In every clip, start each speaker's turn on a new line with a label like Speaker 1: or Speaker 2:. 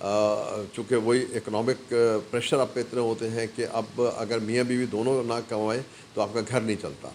Speaker 1: چونکہ وہی economic pressure آپ پہ اتنے ہوتے ہیں کہ اب اگر میاں بیوی دونوں نہ کمائیں تو آپ کا گھر نہیں چلتا،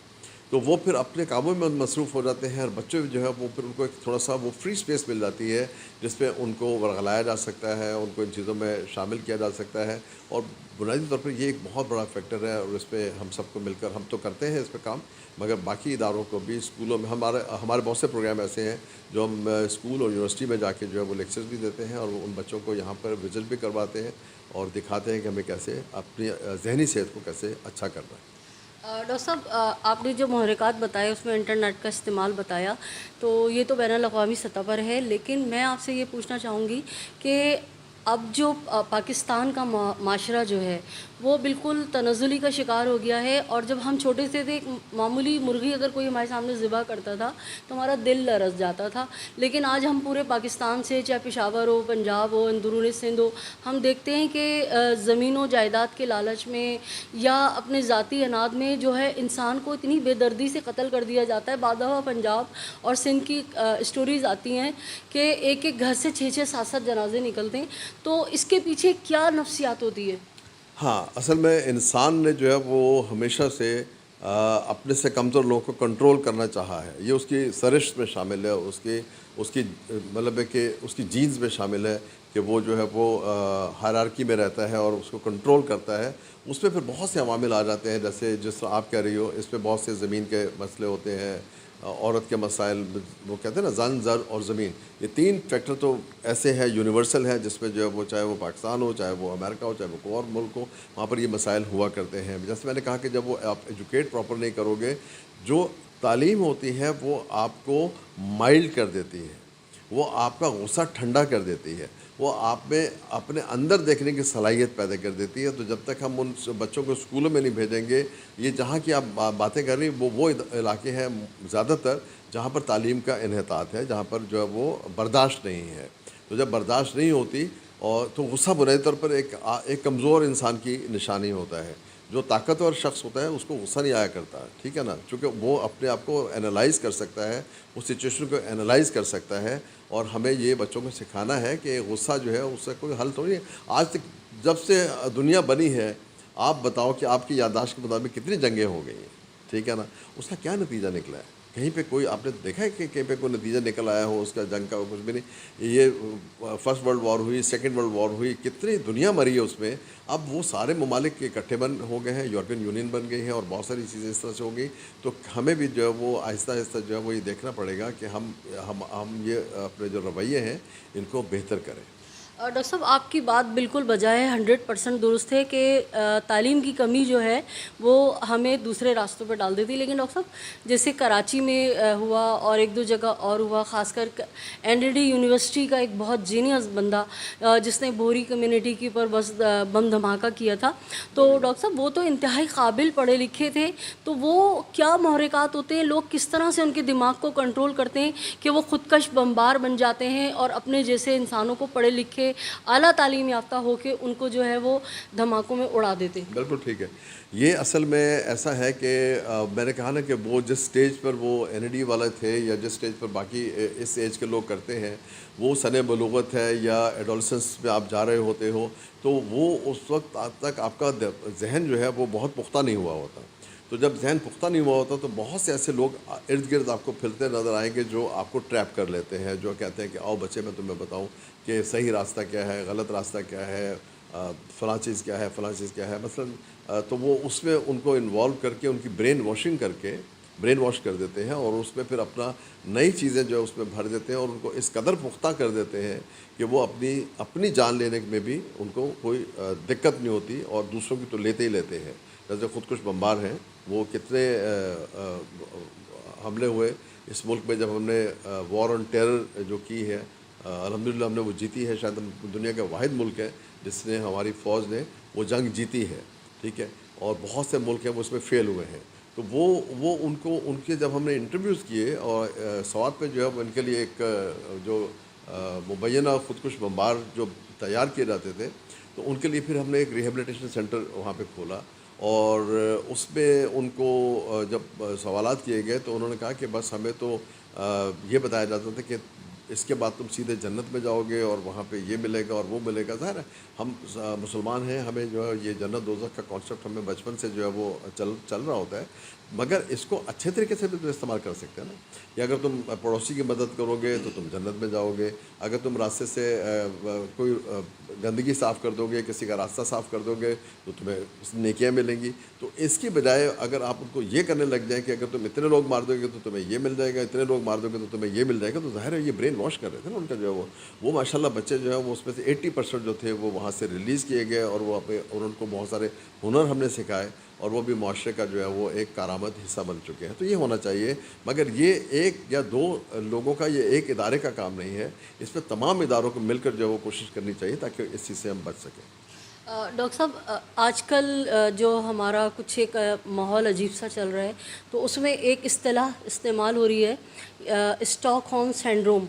Speaker 1: تو وہ پھر اپنے کاموں میں مصروف ہو جاتے ہیں، اور بچے جو ہے وہ پھر ان کو ایک تھوڑا سا وہ فری اسپیس مل جاتی ہے جس پہ ان کو ورغلایا جا سکتا ہے، ان کو ان چیزوں میں شامل کیا جا سکتا ہے. اور بنیادی طور پر یہ ایک بہت بڑا فیکٹر ہے، اور اس پہ ہم سب کو مل کر ہم تو کرتے ہیں اس پہ کام، مگر باقی اداروں کو بھی، اسکولوں میں ہمارے بہت سے پروگرام ایسے ہیں جو ہم اسکول اور یونیورسٹی میں جا کے جو ہے وہ لیکچرز بھی دیتے ہیں، اور ان بچوں کو یہاں پر وزٹ بھی کرواتے ہیں اور دکھاتے ہیں کہ ہمیں کیسے اپنی ذہنی صحت کو کیسے اچھا کرنا ہے.
Speaker 2: ڈاکٹر صاحب، آپ نے جو محرکات بتائے اس میں انٹرنیٹ کا استعمال بتایا، تو یہ تو بین الاقوامی سطح پر ہے، لیکن میں آپ سے یہ پوچھنا چاہوں گی کہ اب جو پاکستان کا معاشرہ جو ہے وہ بالکل تنزلی کا شکار ہو گیا ہے، اور جب ہم چھوٹے سے تھے، ایک معمولی مرغی اگر کوئی ہمارے سامنے ذبح کرتا تھا تو ہمارا دل لرز جاتا تھا، لیکن آج ہم پورے پاکستان سے، چاہے پشاور ہو، پنجاب ہو، اندرون سندھ ہو، ہم دیکھتے ہیں کہ زمین و جائیداد کے لالچ میں یا اپنے ذاتی اناد میں جو ہے انسان کو اتنی بے دردی سے قتل کر دیا جاتا ہے. بعض دفعہ پنجاب اور سندھ کی اسٹوریز آتی ہیں کہ ایک ایک گھر سے 6-6 7-7 جنازے نکلتے ہیں، تو اس کے پیچھے کیا نفسیات ہوتی ہے؟
Speaker 1: ہاں، اصل میں انسان نے جو ہے وہ ہمیشہ سے اپنے سے کمزور لوگوں کو کنٹرول کرنا چاہا ہے. یہ اس کی سرشت میں شامل ہے، اس کی مطلب ہے کہ اس کی جینز میں شامل ہے کہ وہ جو ہے وہ ہائرارکی میں رہتا ہے اور اس کو کنٹرول کرتا ہے. اس میں پھر بہت سے عوامل آ جاتے ہیں، جیسے جس طرح آپ کہہ رہی ہو، اس میں بہت سے زمین کے مسئلے ہوتے ہیں، عورت کے مسائل، وہ کہتے ہیں نا زن، زر اور زمین، یہ 3 فیکٹر تو ایسے ہیں، یونیورسل ہیں، جس میں جو ہے وہ چاہے وہ پاکستان ہو، چاہے وہ امریکہ ہو، چاہے وہ کوئی اور ملک ہو، وہاں پر یہ مسائل ہوا کرتے ہیں. جیسے میں نے کہا کہ جب وہ آپ ایجوکیٹ پراپر نہیں کرو گے، جو تعلیم ہوتی ہے وہ آپ کو مائلڈ کر دیتی ہے، وہ آپ کا غصہ ٹھنڈا کر دیتی ہے، وہ آپ میں اپنے اندر دیکھنے کی صلاحیت پیدا کر دیتی ہے. تو جب تک ہم ان بچوں کو اسکولوں میں نہیں بھیجیں گے، یہ جہاں کی آپ باتیں کر رہی ہیں وہ علاقے ہیں زیادہ تر جہاں پر تعلیم کا انحطاط ہے، جہاں پر جو ہے وہ برداشت نہیں ہے. تو جب برداشت نہیں ہوتی، اور تو غصہ بنیادی طور پر ایک کمزور انسان کی نشانی ہوتا ہے. جو طاقتور شخص ہوتا ہے اس کو غصہ نہیں آیا کرتا، ٹھیک ہے نا، چونکہ وہ اپنے آپ کو انالائز کر سکتا ہے، اس سچویشن کو انالائز کر سکتا ہے. اور ہمیں یہ بچوں کو سکھانا ہے کہ غصہ جو ہے اس سے کوئی حل تھوڑی ہے. آج تک جب سے دنیا بنی ہے، آپ بتاؤ کہ آپ کی یادداشت کے مطابق کتنی جنگیں ہو گئی ہیں، ٹھیک ہے نا، اس کا کیا نتیجہ نکلا ہے؟ کہیں پہ کوئی آپ نے دیکھا ہے کہ کہیں پہ کوئی نتیجہ نکل آیا ہو اس کا جنگ کا؟ کچھ بھی نہیں. یہ فرسٹ ورلڈ وار ہوئی، سیکنڈ ورلڈ وار ہوئی، کتنی دنیا مری ہے اس میں. اب وہ سارے ممالک اکٹھے ہو گئے ہیں، یورپین یونین بن گئی ہے، اور بہت ساری چیزیں اس طرح سے ہو گئی. تو ہمیں بھی جو ہے وہ آہستہ آہستہ جو ہے وہ یہ دیکھنا پڑے گا کہ ہم یہ اپنے جو رویے ہیں ان کو بہتر کریں.
Speaker 2: ڈاکٹر صاحب، آپ کی بات بالکل بجائے 100% درست ہے کہ تعلیم کی کمی جو ہے وہ ہمیں دوسرے راستوں پہ ڈال دیتی ہے. لیکن ڈاکٹر صاحب، جیسے کراچی میں ہوا اور ایک دو جگہ اور ہوا، خاص کر NDD یونیورسٹی کا ایک بہت جینیس بندہ جس نے بوری کمیونٹی کے اوپر بس بم دھماکہ کیا تھا، تو ڈاکٹر صاحب وہ تو انتہائی قابل پڑھے لکھے تھے، تو وہ کیا محرکات ہوتے ہیں، لوگ کس طرح سے ان کے دماغ کو کنٹرول کرتے ہیں کہ وہ خودکش بمبار بن جاتے ہیں اور اپنے جیسے انسانوں کو پڑھے لکھے اعلیٰ تعلیم یافتہ ہو کے ان کو جو ہے وہ دھماکوں میں اڑا دیتے ہیں؟
Speaker 1: بالکل ٹھیک ہے. یہ اصل میں ایسا ہے کہ میں نے کہا نا کہ وہ جس سٹیج پر وہ ND والے تھے، یا جس سٹیج پر باقی اس ایج کے لوگ کرتے ہیں، وہ سن بلوغت ہے یا ایڈولسنس میں آپ جا رہے ہوتے ہو، تو وہ اس وقت تک آپ کا ذہن جو ہے وہ بہت پختہ نہیں ہوا ہوتا. تو جب ذہن پختہ نہیں ہوا ہوتا تو بہت سے ایسے لوگ ارد گرد آپ کو پھرتے نظر آئیں گے جو آپ کو ٹریپ کر لیتے ہیں، جو کہتے ہیں کہ آؤ بچے میں تمہیں بتاؤں کہ صحیح راستہ کیا ہے، غلط راستہ کیا ہے، فلاں چیز کیا ہے، فلاں چیز کیا ہے مثلا. تو وہ اس میں ان کو انوالو کر کے ان کی برین واش کر دیتے ہیں، اور اس میں پھر اپنا نئی چیزیں جو ہے اس میں بھر دیتے ہیں، اور ان کو اس قدر پختہ کر دیتے ہیں کہ وہ اپنی جان لینے میں بھی ان کو کوئی دقت نہیں ہوتی، اور دوسروں کی تو لیتے ہی لیتے ہیں. جیسے خودکش بمبار ہیں، وہ کتنے حملے ہوئے اس ملک میں. جب ہم نے وار آن ٹیرر جو کی ہے، الحمدللہ ہم نے وہ جیتی ہے. شاید ہم دنیا کا واحد ملک ہے جس نے، ہماری فوج نے وہ جنگ جیتی ہے، ٹھیک ہے. اور بہت سے ملک ہیں وہ اس میں فیل ہوئے ہیں. تو وہ ان کے جب ہم نے انٹرویوز کیے، اور سوات پہ جو ہے وہ ان کے لیے ایک جو مبینہ خودکش بمبار جو تیار کیے جاتے تھے، تو ان کے لیے پھر ہم نے ایک ریہیبلیٹیشن سینٹر وہاں پہ کھولا. اور اس میں ان کو جب سوالات کیے گئے تو انہوں نے کہا کہ بس ہمیں تو یہ بتایا جاتا تھا کہ اس کے بعد تم سیدھے جنت میں جاؤ گے اور وہاں پہ یہ ملے گا اور وہ ملے گا. ظاہر ہے ہم مسلمان ہیں, ہمیں جو ہے یہ جنت دوزخ کا کانسیپٹ ہمیں بچپن سے جو ہے وہ چل رہا ہوتا ہے, مگر اس کو اچھے طریقے سے بھی تو استعمال کر سکتے ہیں نا. کہ اگر تم پڑوسی کی مدد کرو گے تو تم جنت میں جاؤ گے, اگر تم راستے سے کوئی گندگی صاف کر دو گے, کسی کا راستہ صاف کر دو گے تو تمہیں نیکیاں ملیں گی. تو اس کی بجائے اگر آپ ان کو یہ کرنے لگ جائیں کہ اگر تم اتنے لوگ مار دو گے تو تمہیں یہ مل جائے گا, اتنے لوگ مار دو گے تو تمہیں یہ مل جائے گا, تو ظاہر ہے یہ برین واش کر رہے تھے نا ان کا جو ہے وہ ماشاء اللہ بچے جو ہیں وہ اس میں سے 80% جو تھے وہ وہاں سے ریلیز کیے گئے, اور وہ اور ان کو بہت سارے ہنر ہم نے سکھائے, اور وہ بھی معاشرے کا جو ہے وہ ایک کارآمد حصہ بن چکے ہیں. تو یہ ہونا چاہیے, مگر یہ ایک یا دو لوگوں کا, یہ ایک ادارے کا کام نہیں ہے, اس پہ تمام اداروں کو مل کر جو ہے وہ کوشش کرنی چاہیے تاکہ اس چیز سے ہم بچ سکیں.
Speaker 2: ڈاکٹر صاحب آج کل جو ہمارا کچھ ایک ماحول عجیب سا چل رہا ہے, تو اس میں ایک اصطلاح استعمال ہو رہی ہے اسٹاک ہوم سنڈروم.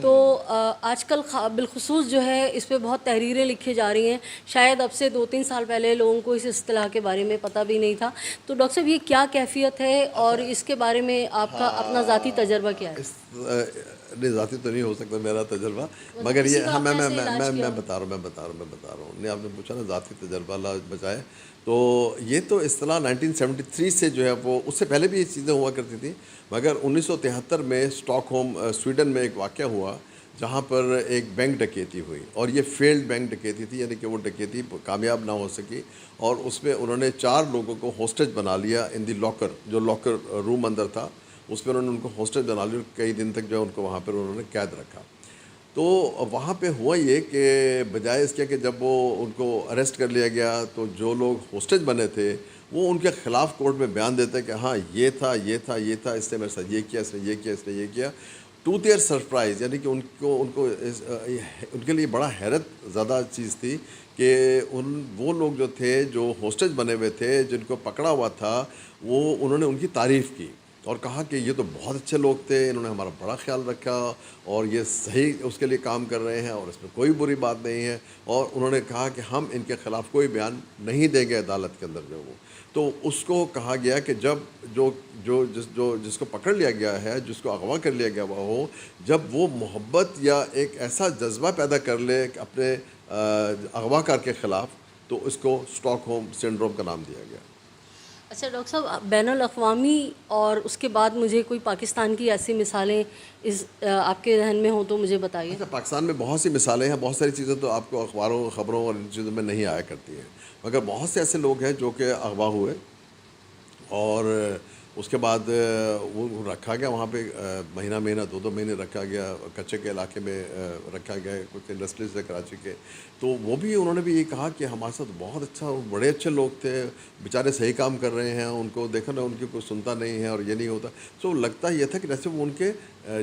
Speaker 2: تو آج کل بالخصوص جو ہے اس پہ بہت تحریریں لکھی جا رہی ہیں, شاید اب سے 2-3 سال پہلے لوگوں کو اس اصطلاح کے بارے میں پتہ بھی نہیں تھا. تو ڈاکٹر صاحب یہ کیا کیفیت ہے اور اس کے بارے میں آپ کا اپنا ذاتی تجربہ کیا ہے؟
Speaker 1: نہیں, ذاتی تو نہیں ہو سکتا میرا تجربہ, مگر یہ ہاں میں بتا رہا ہوں. نہیں, آپ نے پوچھا نا ذاتی تجربہ, اللہ بچائے. تو یہ تو اصطلاح 1973 سے جو ہے وہ, اس سے پہلے بھی یہ چیزیں ہوا کرتی تھیں, مگر 1973 میں اسٹاک ہوم سویڈن میں ایک واقعہ ہوا جہاں پر ایک بینک ڈکیتی ہوئی, اور یہ فیلڈ بینک ڈکیتی تھی, یعنی کہ وہ ڈکیتی کامیاب نہ ہو سکی, اور اس میں انہوں نے 4 لوگوں کو ہوسٹیج بنا لیا ان دی لاکر, جو لاکر روم اندر تھا اس میں انہوں نے ان کو ہوسٹیج بنا لیا, کئی دن تک جو ہے ان کو وہاں پر انہوں نے قید رکھا. تو وہاں پہ ہوا یہ کہ بجائے اس کے کہ جب وہ ان کو اریسٹ کر لیا گیا تو جو لوگ ہوسٹیج بنے تھے وہ ان کے خلاف کورٹ میں بیان دیتے کہ ہاں یہ تھا, اس نے میرے ساتھ یہ کیا, اس نے یہ کیا. ٹو دیئر سرپرائز, یعنی کہ ان کے لیے بڑا حیرت زدہ چیز تھی کہ وہ لوگ جو تھے جو ہوسٹیج بنے ہوئے تھے, جن کو پکڑا ہوا تھا, وہ انہوں نے ان کی تعریف کی اور کہا کہ یہ تو بہت اچھے لوگ تھے, انہوں نے ہمارا بڑا خیال رکھا اور یہ صحیح اس کے لیے کام کر رہے ہیں اور اس میں کوئی بری بات نہیں ہے. اور انہوں نے کہا کہ ہم ان کے خلاف کوئی بیان نہیں دیں گے عدالت کے اندر جو وہ. تو اس کو کہا گیا کہ جب جس کو پکڑ لیا گیا ہے, جس کو اغوا کر لیا گیا ہو, جب وہ محبت یا ایک ایسا جذبہ پیدا کر لے اپنے اغوا کار کے خلاف, تو اس کو اسٹاک ہوم سنڈروم کا نام دیا گیا.
Speaker 2: اچھا ڈاکٹر صاحب, بین الاقوامی اور اس کے بعد مجھے کوئی پاکستان کی ایسی مثالیں آپ کے ذہن میں ہوں تو مجھے بتائیے.
Speaker 1: اچھا, پاکستان میں بہت سی مثالیں ہیں, بہت ساری چیزیں تو آپ کو اخباروں خبروں اور ان چیزوں میں نہیں آیا کرتی ہیں, مگر بہت سے ایسے لوگ ہیں جو کہ اغوا ہوئے اور اس کے بعد وہ رکھا گیا وہاں پہ مہینہ 2 مہینے رکھا گیا, کچے کے علاقے میں رکھا گیا, کچھ انڈسٹریز سے کراچی کے. تو وہ بھی انہوں نے بھی یہ کہا کہ ہمارے ساتھ بہت اچھا, بڑے اچھے لوگ تھے, بیچارے صحیح کام کر رہے ہیں, ان کو دیکھا نا ان کی کوئی سنتا نہیں ہے اور یہ نہیں ہوتا. تو لگتا یہ تھا کہ جیسے وہ ان کے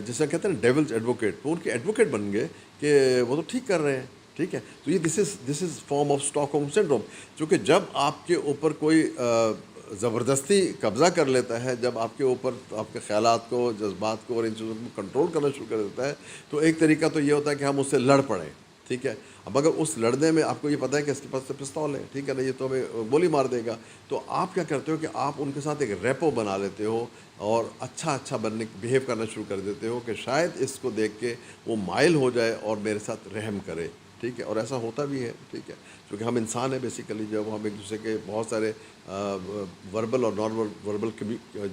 Speaker 1: جیسے کہتے ہیں نا ڈیولز ایڈوکیٹ, وہ ان کے ایڈوکیٹ بن گئے کہ وہ تو ٹھیک کر رہے ہیں. ٹھیک ہے, تو یہ this is form of Stockholm syndrome. چونکہ جب آپ کے اوپر کوئی زبردستی قبضہ کر لیتا ہے, جب آپ کے اوپر آپ کے خیالات کو, جذبات کو اور ان چیزوں کو کنٹرول کرنا شروع کر دیتا ہے, تو ایک طریقہ تو یہ ہوتا ہے کہ ہم اس سے لڑ پڑیں. ٹھیک ہے, اب اگر اس لڑنے میں آپ کو یہ پتہ ہے کہ اس کے پاس سے پستول ہے, ٹھیک ہے نا, یہ تو ہمیں گولی مار دے گا, تو آپ کیا کرتے ہو کہ آپ ان کے ساتھ ایک ریپو بنا لیتے ہو اور اچھا بیہیو کرنا شروع کر دیتے ہو کہ شاید اس کو دیکھ کے وہ مائل ہو جائے اور میرے ساتھ رحم کرے. ٹھیک ہے, اور ایسا ہوتا بھی ہے. ٹھیک ہے, کیونکہ ہم انسان ہیں بیسیکلی, جو ہم ایک دوسرے کے بہت سارے وربل اور نان وربل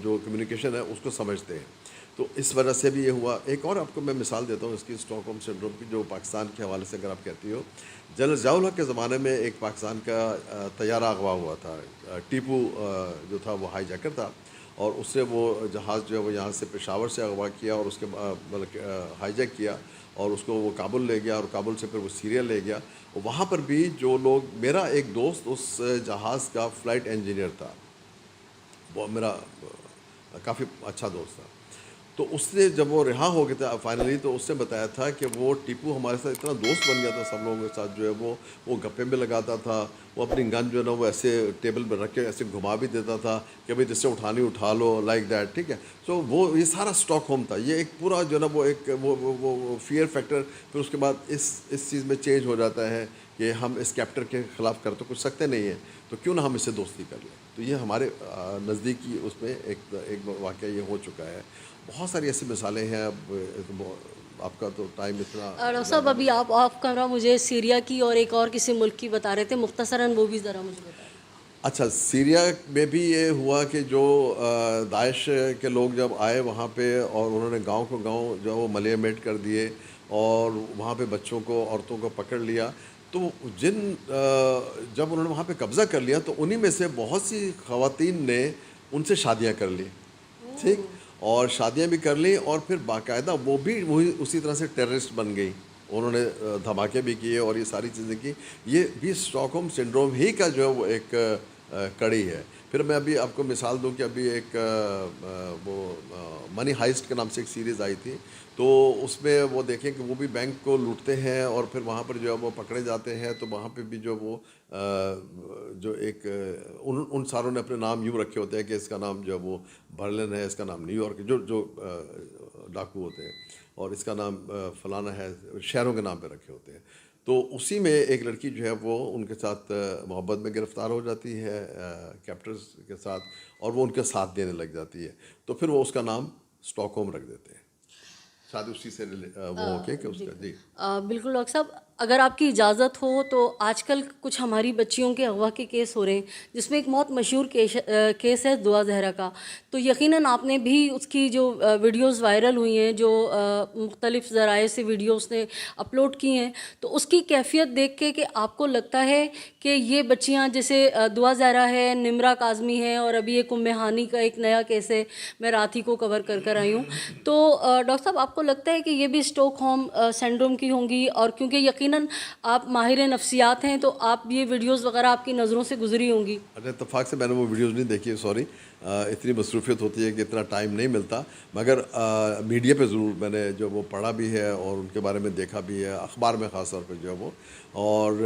Speaker 1: جو کمیونیکیشن ہے اس کو سمجھتے ہیں. تو اس وجہ سے بھی یہ ہوا. ایک اور آپ کو میں مثال دیتا ہوں اس کی, اسٹاک ہوم سنڈروم کی, جو پاکستان کے حوالے سے اگر آپ کہتی ہو. جنرل ضیاء الحق کے زمانے میں ایک پاکستان کا طیارہ اغوا ہوا تھا, ٹیپو جو تھا وہ ہائی جیکر تھا, اور اس سے وہ جہاز جو ہے وہ یہاں سے پشاور سے اغوا کیا اور اس کے مطلب ہائی جیک کیا اور اس کو وہ کابل لے گیا, اور کابل سے پھر وہ سیریا لے گیا. وہاں پر بھی جو لوگ, میرا ایک دوست اس جہاز کا فلائٹ انجینئر تھا, وہ میرا کافی اچھا دوست تھا. تو اس نے جب وہ رہا ہو گیا تھا فائنلی, تو اس نے بتایا تھا کہ وہ ٹیپو ہمارے ساتھ اتنا دوست بن گیا تھا, سب لوگوں کے ساتھ جو ہے وہ گپے میں لگاتا تھا, وہ اپنی گن جو ہے نا وہ ایسے ٹیبل پہ رکھ کے ایسے گھما بھی دیتا تھا کہ بھائی جس سے اٹھانی اٹھا لو, لائک دیٹ. ٹھیک ہے, سو وہ یہ سارا اسٹاک ہوم تھا. یہ ایک پورا جو ہے نا وہ ایک وہ فیئر فیکٹر پھر اس کے بعد اس چیز میں چینج ہو جاتا ہے کہ ہم اس کیپٹر کے خلاف کر تو کچھ سکتے نہیں ہیں, تو کیوں نہ ہم اس سے دوستی کر لیں. تو یہ ہمارے نزدیکی اس میں ایک واقعہ یہ ہو چکا ہے. بہت ساری ایسی مثالیں ہیں. اب آپ کا تو ٹائم اتنا.
Speaker 2: ڈاکٹر صاحب ابھی آپ آف کیمرہ مجھے سیریا کی اور ایک اور کسی ملک کی بتا رہے تھے, مختصراً وہ بھی ذرا مجھے بتائیں.
Speaker 1: اچھا, سیریا میں بھی یہ ہوا کہ جو داعش کے لوگ جب آئے وہاں پہ اور انہوں نے گاؤں کو گاؤں جو وہ ملیمیٹ کر دیے اور وہاں پہ بچوں کو عورتوں کو پکڑ لیا, تو جب انہوں نے وہاں پہ قبضہ کر لیا تو انہی میں سے بہت سی خواتین نے ان سے شادیاں کر لی, ٹھیک, اور شادیاں بھی کر لیں اور پھر باقاعدہ وہ بھی وہی اسی طرح سے ٹیررسٹ بن گئی, انہوں نے دھماکے بھی کیے اور یہ ساری چیزیں کی. یہ بھی اسٹاک ہوم سنڈروم ہی کا جو ہے وہ ایک کڑی ہے. پھر میں ابھی آپ کو مثال دوں کہ ابھی ایک وہ منی ہائسٹ کے نام سے ایک سیریز آئی تھی, تو اس میں وہ دیکھیں کہ وہ بھی بینک کو لوٹتے ہیں اور پھر وہاں پر جو ہے وہ پکڑے جاتے ہیں, تو وہاں پہ بھی جو وہ جو ایک ان ساروں نے اپنے نام یوں رکھے ہوتے ہیں کہ اس کا نام جو ہے وہ برلن ہے, اس کا نام نیو یارک, جو ڈاکو ہوتے ہیں, اور اس کا نام فلانا ہے, شہروں کے نام پہ رکھے ہوتے ہیں. تو اسی میں ایک لڑکی جو ہے وہ ان کے ساتھ محبت میں گرفتار ہو جاتی ہے کیپٹرز کے ساتھ, اور وہ ان کے ساتھ دینے لگ جاتی ہے, تو پھر وہ اس کا نام اسٹاک ہوم رکھ دیتے ہیں, شاید اسی سے وہ ہو کے کہ اس کا. جی
Speaker 2: بالکل ڈاکٹر صاحب, اگر آپ کی اجازت ہو تو آج کل کچھ ہماری بچیوں کے اغوا کے کیس ہو رہے ہیں, جس میں ایک بہت مشہور کیس ہے دعا زہرا کا. تو یقیناً آپ نے بھی اس کی جو ویڈیوز وائرل ہوئی ہیں, جو مختلف ذرائع سے ویڈیوز نے اپلوڈ کی ہیں, تو اس کی کیفیت دیکھ کے کہ آپ کو لگتا ہے کہ یہ بچیاں جیسے دعا زہرا ہے, نمرا کاظمی ہے, اور ابھی ایک ام ہانی کا ایک نیا کیس ہے, میں رات ہی کو کور کر آئی ہوں, تو ڈاکٹر صاحب آپ کو لگتا ہے کہ یہ بھی اسٹاک ہوم سنڈروم کی ہوں گی؟ اور کیونکہ یقیناً آپ ماہر نفسیات ہیں تو آپ یہ ویڈیوز وغیرہ آپ کی نظروں سے گزری ہوں گی.
Speaker 1: اچھا, اتفاق سے میں نے وہ ویڈیوز نہیں دیکھی, سوری, اتنی مصروفیت ہوتی ہے کہ اتنا ٹائم نہیں ملتا, مگر میڈیا پہ ضرور میں نے جو وہ پڑھا بھی ہے اور ان کے بارے میں دیکھا بھی ہے, اخبار میں خاص طور پہ جو ہے وہ. اور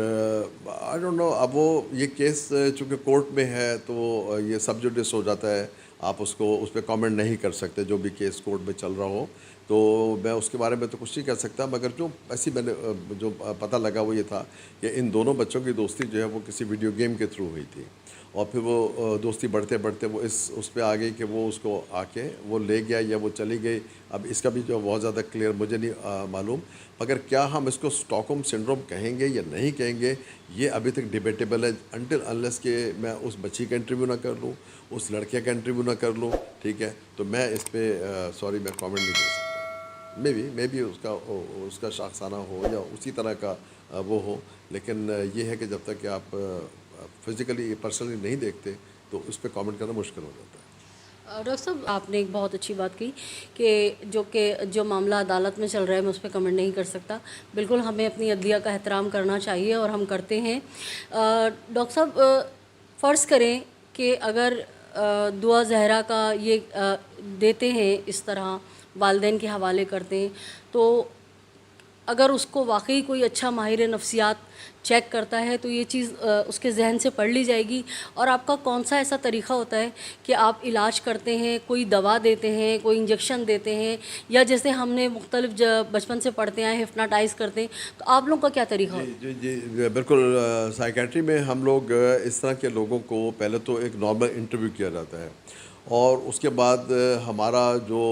Speaker 1: آئی ڈونٹ نو, اب وہ یہ کیس چونکہ کورٹ میں ہے تو یہ سب جوڈس ہو جاتا ہے, آپ اس پہ کامنٹ نہیں کر سکتے, جو بھی کیس کورٹ میں چل رہا ہو, تو میں اس کے بارے میں تو کچھ نہیں کر سکتا. مگر جو ایسی میں نے جو پتہ لگا وہ یہ تھا کہ ان دونوں بچوں کی دوستی جو ہے وہ کسی ویڈیو گیم کے تھرو ہوئی تھی, اور پھر وہ دوستی بڑھتے بڑھتے وہ اس پہ آ گئی کہ وہ اس کو آ کے وہ لے گیا یا وہ چلی گئی. اب اس کا بھی جو بہت زیادہ کلیئر مجھے نہیں معلوم, مگر کیا ہم اس کو اسٹاک ہوم سنڈروم کہیں گے یا نہیں کہیں گے, یہ ابھی تک ڈیبیٹیبل ہے, انٹل انلیس کہ میں اس بچی کا انٹرویو نہ کر لوں, اس لڑکے کا انٹرویو نہ کر لوں, ٹھیک ہے, تو میں اس پہ سوری میں کامنٹ نہیں کر سکتا. مے بی اس کا شاخسانہ ہو یا اسی طرح کا وہ ہو, لیکن یہ ہے کہ جب تک کہ آپ فزیکلی پرسنلی نہیں دیکھتے تو اس پہ کامنٹ کرنا مشکل ہو جاتا ہے.
Speaker 2: ڈاکٹر صاحب آپ نے ایک بہت اچھی بات کی کہ جو معاملہ عدالت میں چل رہا ہے میں اس پہ کمنٹ نہیں کر سکتا. بالکل ہمیں اپنی عدلیہ کا احترام کرنا چاہیے اور ہم کرتے ہیں. ڈاکٹر صاحب فرض کریں کہ اگر دعا زہرا کا یہ دیتے ہیں, اس طرح والدین کے حوالے کرتے ہیں, تو اگر اس کو واقعی کوئی اچھا ماہر نفسیات چیک کرتا ہے تو یہ چیز اس کے ذہن سے پڑھ لی جائے گی. اور آپ کا کون سا ایسا طریقہ ہوتا ہے کہ آپ علاج کرتے ہیں, کوئی دوا دیتے ہیں, کوئی انجیکشن دیتے ہیں, یا جیسے ہم نے مختلف بچپن سے پڑھتے ہیں ہپناٹائز کرتے ہیں, تو آپ لوگوں کا کیا طریقہ ہوتا ہے؟
Speaker 1: جی بالکل. سائیکیٹری میں ہم لوگ اس طرح کے لوگوں کو پہلے تو ایک نارمل انٹرویو کیا جاتا ہے, اور اس کے بعد ہمارا جو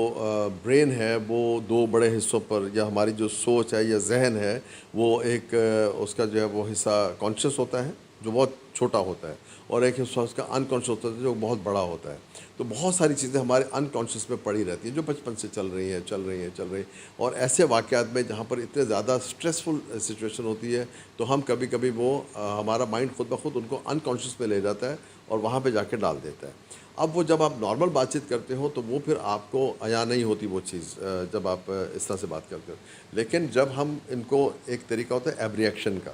Speaker 1: برین ہے وہ دو بڑے حصوں پر, یا ہماری جو سوچ ہے یا ذہن ہے وہ ایک اس کا جو ہے وہ حصہ کانشیس ہوتا ہے جو بہت چھوٹا ہوتا ہے, اور ایک حصہ اس کا انکانشیس ہوتا ہے جو بہت بڑا ہوتا ہے. تو بہت ساری چیزیں ہمارے انکانشیس میں پڑی رہتی ہیں جو بچپن سے چل رہی ہیں, اور ایسے واقعات میں جہاں پر اتنے زیادہ سٹریسفل سچویشن ہوتی ہے تو ہم کبھی کبھی وہ ہمارا مائنڈ خود بخود ان کو انکانشیس میں لے جاتا ہے اور وہاں پہ جا کے ڈال دیتا ہے. اب وہ جب آپ نارمل بات چیت کرتے ہو تو وہ پھر آپ کو عیاں نہیں ہوتی وہ چیز جب آپ اس طرح سے بات کرتے ہو, لیکن جب ہم ان کو ایک طریقہ ہوتا ہے ایبریکشن کا,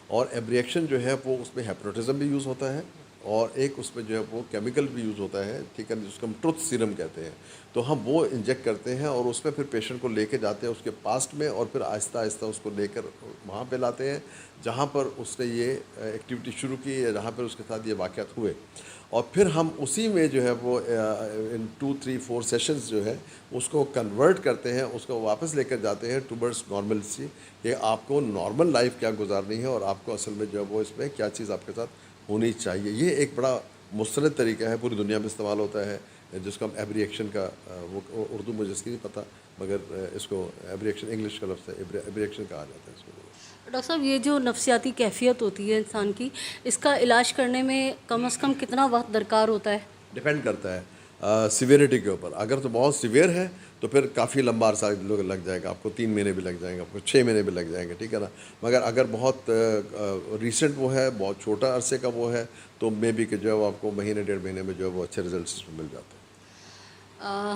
Speaker 1: اور ایبریکشن جو ہے وہ اس میں ہیپنوٹزم بھی یوز ہوتا ہے, اور ایک اس میں جو ہے وہ کیمیکل بھی یوز ہوتا ہے, ٹھیک ہے, جس کو ہم ٹروتھ سیرم کہتے ہیں. تو ہم وہ انجیکٹ کرتے ہیں اور اس میں پھر پیشنٹ کو لے کے جاتے ہیں اس کے پاسٹ میں, اور پھر آہستہ آہستہ اس کو لے کر وہاں پہ لاتے ہیں جہاں پر اس نے یہ ایکٹیویٹی شروع کی یا جہاں پر اس کے ساتھ یہ واقعات ہوئے, اور پھر ہم اسی میں جو ہے وہ ان 2, 3, 4 سیشنز جو ہے اس کو کنورٹ کرتے ہیں, اس کو واپس لے کر جاتے ہیں ٹوورڈس نارملسی, کہ آپ کو نارمل لائف کیا گزارنی ہے اور آپ کو اصل میں جو ہے وہ اس میں کیا چیز آپ کے ساتھ ہونی چاہیے. یہ ایک بڑا مستند طریقہ ہے, پوری دنیا میں استعمال ہوتا ہے. جس کو ہم ایبریکشن کا وہ اردو مجھے اس کی نہیں پتہ، مگر اس کو ایبریکشن انگلش کا لفظ ہے، ایبریکشن کہا جاتا ہے اس کو۔
Speaker 2: ڈاکٹر صاحب یہ جو نفسیاتی کیفیت ہوتی ہے انسان کی، اس کا علاج کرنے میں کم از کم کتنا وقت درکار ہوتا ہے؟
Speaker 1: ڈپینڈ کرتا ہے سیویرٹی کے اوپر. اگر تو بہت سیویئر ہے تو پھر کافی لمبا عرصہ لگ جائے گا، آپ کو 3 مہینے بھی لگ جائیں گے، آپ کو 6 مہینے بھی لگ جائیں گے، ٹھیک ہے نا. مگر اگر بہت ریسنٹ وہ ہے، بہت چھوٹا عرصے کا وہ ہے، تو مے بی کہ جو ہے وہ آپ کو مہینے 1.5 مہینے میں جو ہے وہ اچھے ریزلٹس مل جاتے ہیں.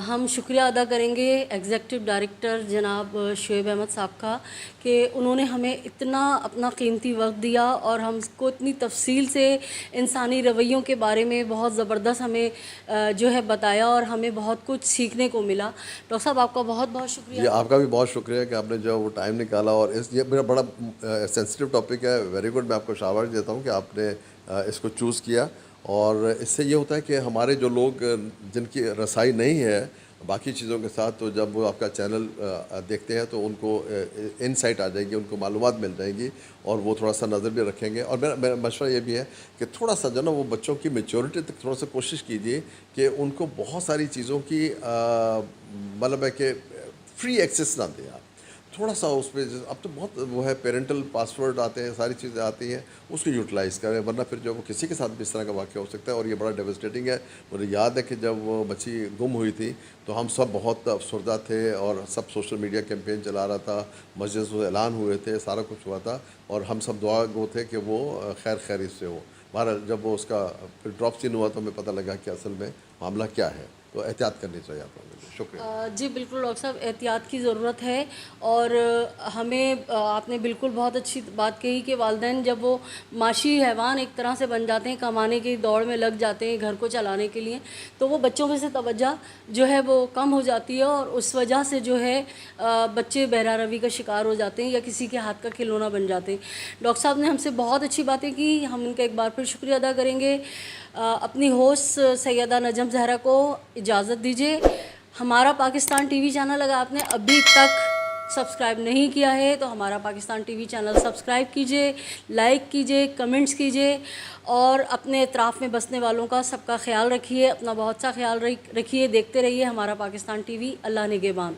Speaker 2: ہم شکریہ ادا کریں گے ایگزیکٹو ڈائریکٹر جناب شعیب احمد صاحب کا کہ انہوں نے ہمیں اتنا اپنا قیمتی وقت دیا اور ہم کو اتنی تفصیل سے انسانی رویوں کے بارے میں بہت زبردست ہمیں جو ہے بتایا اور ہمیں بہت کچھ سیکھنے کو ملا. ڈاکٹر صاحب آپ کا بہت بہت شکریہ.
Speaker 1: جی آپ کا بھی بہت شکریہ کہ آپ نے جو وہ ٹائم نکالا، اور یہ میرا بڑا سینسٹیو ٹاپک ہے. Very good. میں آپ کو شاباش دیتا ہوں کہ آپ نے اس کو چوز کیا، اور اس سے یہ ہوتا ہے کہ ہمارے جو لوگ جن کی رسائی نہیں ہے باقی چیزوں کے ساتھ، تو جب وہ آپ کا چینل دیکھتے ہیں تو ان کو انسائٹ آ جائے گی، ان کو معلومات مل جائیں گی، اور وہ تھوڑا سا نظر بھی رکھیں گے. اور میرا مشورہ یہ بھی ہے کہ تھوڑا سا جو نا وہ بچوں کی میچورٹی تک تھوڑا سا کوشش کیجیے کہ ان کو بہت ساری چیزوں کی مطلب ہے کہ فری ایکسیس نہ دیں. آپ تھوڑا سا اس پہ، اب تو بہت وہ ہے پیرنٹل پاسورڈ آتے ہیں، ساری چیزیں آتی ہیں، اس کو یوٹیلائز کریں، ورنہ پھر جو وہ کسی کے ساتھ بھی اس طرح کا واقعہ ہو سکتا ہے. اور یہ بڑا ڈیوسٹیٹنگ ہے. مجھے یاد ہے کہ جب وہ بچی گم ہوئی تھی تو ہم سب بہت افسردہ تھے، اور سب سوشل میڈیا کیمپین چلا رہا تھا، مسجد سے اعلان ہوئے تھے، سارا کچھ ہوا تھا، اور ہم سب دعا گو تھے کہ وہ خیر خیریت سے ہو. بہرحال جب وہ اس کا پھر ڈراپ سین ہوا تو ہمیں پتہ لگا کہ اصل میں معاملہ کیا ہے. تو احتیاط کرنی چاہیے آپ لوگوں کو. شکریہ.
Speaker 2: جی بالکل ڈاکٹر صاحب، احتیاط کی ضرورت ہے. اور ہمیں آپ نے بالکل بہت اچھی بات کہی کہ والدین جب وہ معاشی حیوان ایک طرح سے بن جاتے ہیں، کمانے کی دوڑ میں لگ جاتے ہیں گھر کو چلانے کے لیے، تو وہ بچوں میں سے توجہ جو ہے وہ کم ہو جاتی ہے، اور اس وجہ سے جو ہے بچے بہرہ روی کا شکار ہو جاتے ہیں یا کسی کے ہاتھ کا کھلونا بن جاتے ہیں. ڈاکٹر صاحب نے ہم سے بہت اچھی باتیں کی، ہم ان کا ایک بار پھر شکریہ ادا کریں گے. اپنی ہوسٹ سیدہ نجم زہرا کو اجازت دیجیے. ہمارا پاکستان ٹی وی چینل اگر آپ نے ابھی تک سبسکرائب نہیں کیا ہے تو ہمارا Pakistan T V channel subscribe کیجیے، لائک کیجیے، کمنٹس کیجیے، اور اپنے اطراف میں بسنے والوں کا سب کا خیال رکھیے، اپنا بہت سا خیال رکھیے. دیکھتے رہیے ہمارا پاکستان ٹی وی. اللہ نگہبان.